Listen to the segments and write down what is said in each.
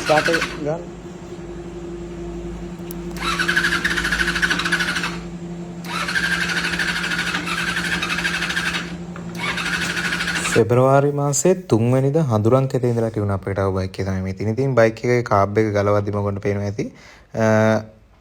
Start එක ගන්න. පෙබරවාරි මාසේ 3 වෙනිදා හඳුරන් කෙතේ ඉඳලා ටියුන් අප් එකට ආව බයික් එක තමයි මේ තියෙන. ඉතින් බයික් එකේ කාබ් එක ගලවද්දිම ඔයගොල්ලන්ට පේනවා ඇති.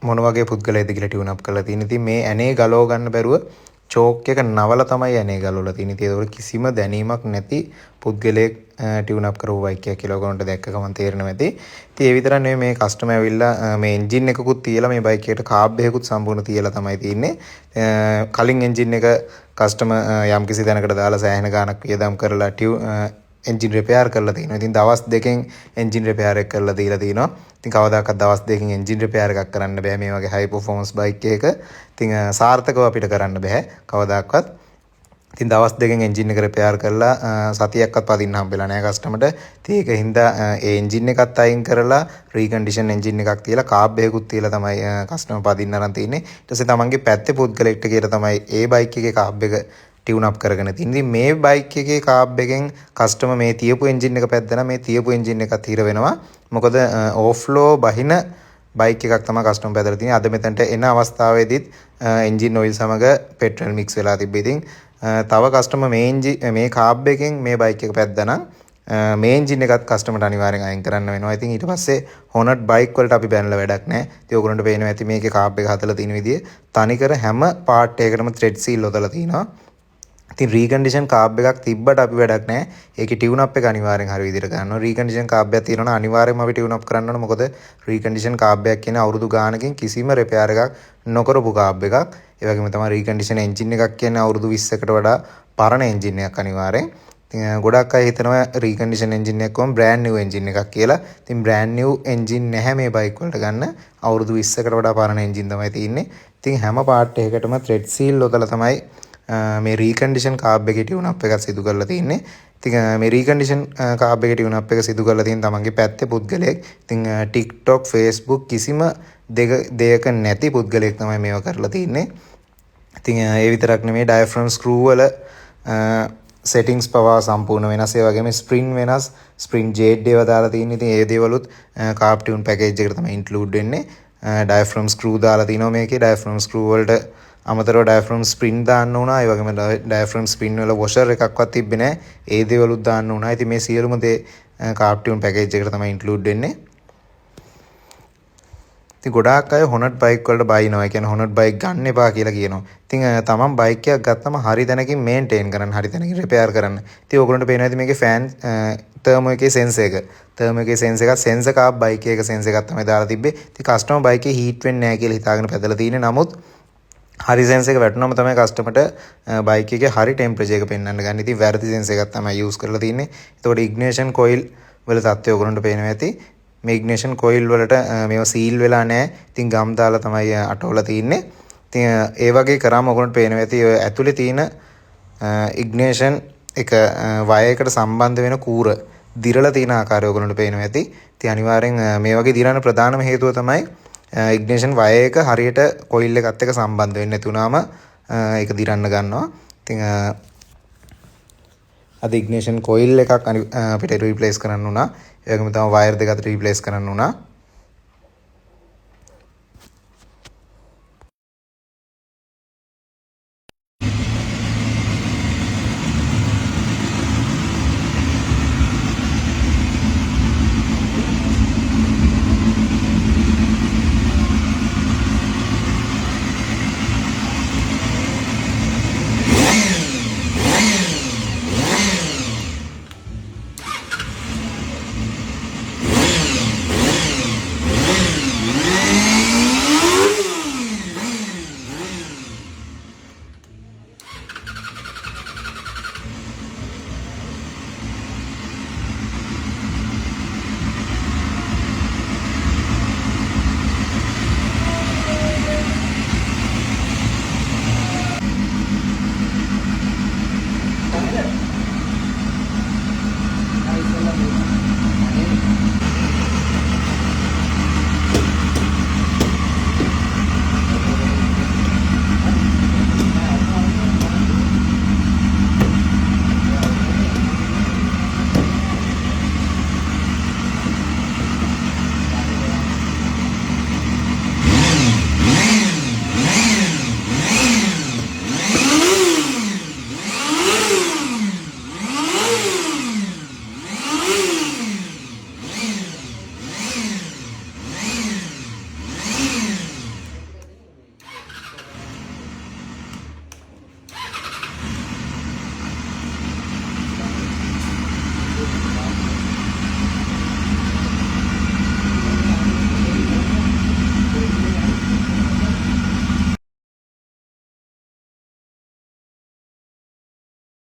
මොන වගේ පුද්ගලයෙක්ද කියලා ටියුන් අප් කරලා තියෙන. ඉතින් මේ ඇනේ ගලව ගන්න බැරුව චෝක් එක නවලා තමයි ඇනේ ගලවලා තියෙන. ඉතින් ඒක කිසිම දැනීමක් නැති පුද්ගලයෙක් ටියුන් අප් කරපු බයික් එකක් කියලා ඔයගොල්ලන්ට දැක්ක ගමන් තේරෙනවා ඇති. ඉතින් ඒ විතරක් නෙවෙයි මේ කස්ටමර් ඇවිල්ලා මේ එන්ජින් එකකුත් තියලා මේ බයික් එකට කාබ් එකකුත් සම්පූර්ණ තියලා තමයි තියෙන්නේ. කලින් එන්ජින් එක කස්ටමර් යම්කිසි තැනකට දාලා සෑහෙන ගාණක් වියදම් කරලා එන්ජින් රිපෙයාර් කරලා තියෙනවා. ඉතින් දවස් දෙකෙන් එන්ජින් රිපෙයාර් එක කරලා දීලා තිනවා. ඉතින් කවදාකවත් දවස් දෙකකින් එන්ජින් රිපෙයාර් එකක් කරන්න බෑ මේ වගේ හයි පර්ෆෝමන්ස් බයික් එකක. ඉතින් සාර්ථකව අපිට කරන්න බෑ කවදාකවත්. ඉතින් දවස් දෙකෙන් එන්ජින් එක රිපෙයාර් කරලා සතියක්වත් පදින්න හම්බෙලා නැහැ කස්ටමර්ට. ඉතින් ඒක හින්දා ඒ එන්ජින් එකත් අයින් කරලා රීකන්ඩිෂන් එන්ජින් එකක් තියලා කාබ් එකකුත් තියලා තමයි කස්ටමර් පදින්න අරන් තින්නේ. ඊට පස්සේ තමන්ගේ පැත්තේ පුද්ගලෙක්ට කියලා තමයි ඒ බයික් එකේ කාබ් එක ටියුන් අප් කරගෙන තියෙන්නේ. ඉතින් මේ බයික් එකේ කාබ් එකෙන් කස්ටමර් මේ තියපු එන්ජින් එක පැද්දලා මේ තියපු එන්ජින් එකත් හිර වෙනවා. මොකද ඕෆ්ලෝ බහින බයික් එකක් තමයි කස්ටමර් පැදලා තියෙන්නේ. අද මෙතනට එන අවස්ථාවේදීත් එන්ජින් ඔයිල් සමග පෙට්‍රල් මික්ස් වෙලා තිබ්බේ. ඉතින් තව කස්ටමර් මේ කාබ් එකෙන් මේ බයික් එක පැද්දනම් මේ එන්ජින් එකත් කස්ටමර්ට අනිවාර්යෙන් අයින් කරන්න වෙනවා. ඉතින් ඊට පස්සේ හොනට් බයික් වලට අපි බැනලා වැඩක් නැහැ. ඉතින් ඔයගොල්ලන්ට පේනවා ඇති මේකේ කාබ් එක හදලා තියෙන විදිය. තනිකර හැම පාර්ට් එකකටම ත්‍රෙඩ් සීල් ඔතලා තියෙනවා. ඉතින් රීකන්ඩිෂන් කාබ් එකක් තිබ්බට අපි වැඩක් නැහැ. ඒකේ ටියුන් අප් එක අනිවාර්යෙන් හරි විදිහට ගන්නවා. රීකන්ඩිෂන් කාබ් එකක් තියෙනවනම් අනිවාර්යෙන්ම අපි ටියුන් අප් කරන්න ඕන. මොකද රීකන්ඩිෂන් කාබ් එකක් කියන්නේ අවුරුදු ගානකින් කිසිම රිපෙයාර් එකක් නොකරපු කාබ් එකක්. ඒ වගේම තමයි රීකන්ඩිෂන් එන්ජින් එකක් කියන්නේ අවුරුදු 20කට වඩා පරණ එන්ජින් එකක් අනිවාර්යෙන්. ඉතින් ගොඩක් අය හිතනවා රීකන්ඩිෂන් එන්ජින් එකක් කොහොම බ්‍රෑන්ඩ් නිව් එන්ජින් එකක් කියලා. ඉතින් බ්‍රෑන්ඩ් නිව් එන්ජින් නැහැ මේ බයික් වලට ගන්න. අවුරුදු 20කට වඩා පරණ එන්ජින් තමයි තියෙන්නේ. ඉතින් හැම පාර්ට් එකකටම ත්‍රෙඩ් සීල් ඔතලා තමයි මේ රීකන්ඩිෂන් කාබ් එකේ ටියුන් අප් එකක් සිදු කරලා තියෙන්නේ. ඉතින් මේ රීකන්ඩිෂන් කාබ් එකේ ටියුන් අප් එක සිදු කරලා තියෙන තමන්ගේ පැත්තේ පුද්ගලයෙක්. ඉතින් TikTok Facebook කිසිම දෙයක නැති පුද්ගලයෙක් තමයි මේව කරලා තියෙන්නේ. ඉතින් ඒ විතරක් නෙමෙයි ඩයෆ්‍රම් ස්ක්‍රූ වල සෙටින්ග්ස් පවා සම්පූර්ණ වෙනස්. ඒ වගේම ස්ප්‍රින් වෙනස්. ස්ප්‍රින් ජේඩ් ඒවා දාලා තියෙන්නේ. ඉතින් ඒ දේවලුත් කාබ් ටියුන් පැකේජ් එකට තමයි ඉන්ක්ලූඩ් වෙන්නේ. ඩයෆ්‍රම් ස්ක්‍රූ දාලා තිනවා මේකේ. ඩයෆ්‍රම් ස්ක්‍රූ වලට අමතරව ඩයෆ්‍රම් ස්ප්‍රින් දාන්න උනා. ඒ වගේම ඩයෆ්‍රම් ස්ප්‍රින් වල වොෂර් එකක්වත් තිබ්බේ නැහැ. ඒ දේවලුත් දාන්න උනා. ඉතින් මේ සියලුම දේ කාබ් ටියුන් පැකේජ් එකට තමයි ඉන්ක්ලූඩ් වෙන්නේ. ඉතින් ගොඩාක් අය හොනට් බයික් වලට බයිනවා. ඒ කියන්නේ හොනට් බයික් ගන්න එපා කියලා කියනවා. ඉතින් තමන් බයික් එකක් ගත්තම හරි තැනකින් මේන්ටේන් කරන්න, හරි තැනකින් රිපෙයාර් කරන්න. ඉතින් ඔයගොල්ලන්ට පේනවා ඇති මේකේ ෆෑන් ටර්මෝ එකේ සෙන්ස් එක. ටර්මෝ එකේ සෙන්ස් එකත් සෙන්සර් කාබ් බයික් එකේ සෙන්ස් එකක් තමයි දාලා තිබ්බේ. ඉතින් කස්ටමර් බයික් එකේ හීට් වෙන්නේ නැහැ කියලා හිතාගෙන පැදලා තියෙන්නේ. නමුත් හරි සෙන්ස් එක වැටුනම තමයි කස්ටමර්ට බයික් එකේ හරි ටෙම්පරේචර් එක පෙන්වන්න ගන්න. ඉතින් වැරදි සෙන්ස් එකක් තමයි යූස් කරලා තියෙන්නේ. එතකොට ඉග්නිෂන් කොයිල් වල තත්ත්වය ඔයගොල්ලන්ට පේනවා ඇති. මේ ඉග්නිෂන් කොයිල් වලට මේවා සීල් වෙලා නැහැ. ඉතින් ගම් දාලා තමයි අටවලා තියෙන්නේ. ඉතින් ඒ වගේ කරාම ඔයගොල්ලන්ට පේනවා ඇති ඇතුලේ තියෙන ඉග්නිෂන් එක වයර් එකට සම්බන්ධ වෙන කූර දිරලා තියෙන ආකාරය ඔයගොල්ලන්ට පේනවා ඇති. ඉතින් අනිවාර්යෙන් මේ වගේ දිරන ප්‍රධානම හේතුව තමයි ඉග්නිෂන් වයර් එක හරියට කොයිල් එකත් එක්ක සම්බන්ධ වෙන්නේ නැති වුණාම ඒක දිරන්න ගන්නවා. ඉතින් අද ඉග්නිෂන් කොයිල් එකක් අපිට රීප්ලේස් කරන්න උනා. ඒ වගේම තමයි වයර් දෙක අතර රීප්ලේස් කරන්න උනා.